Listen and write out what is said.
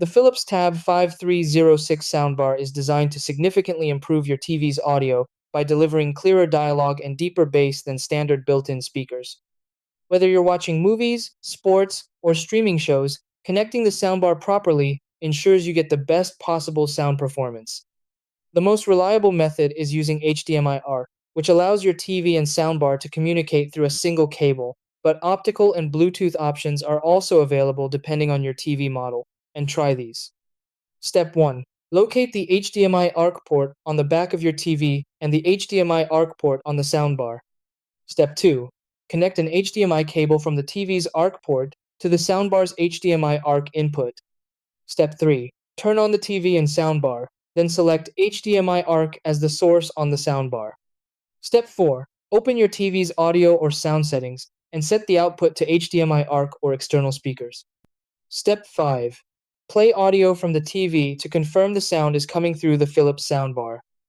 The Philips TAB5306 Soundbar is designed to significantly improve your TV's audio by delivering clearer dialogue and deeper bass than standard built-in speakers. Whether you're watching movies, sports, or streaming shows, connecting the soundbar properly ensures you get the best possible sound performance. The most reliable method is using HDMI ARC, which allows your TV and soundbar to communicate through a single cable, but optical and Bluetooth options are also available depending on your TV model, and try these. Step 1. Locate the HDMI ARC port on the back of your TV and the HDMI ARC port on the soundbar. Step 2. Connect an HDMI cable from the TV's ARC port to the soundbar's HDMI ARC input. Step 3. Turn on the TV and soundbar, then select HDMI ARC as the source on the soundbar. Step 4. Open your TV's audio or sound settings and set the output to HDMI ARC or external speakers. Step 5. Play audio from the TV to confirm the sound is coming through the Philips soundbar.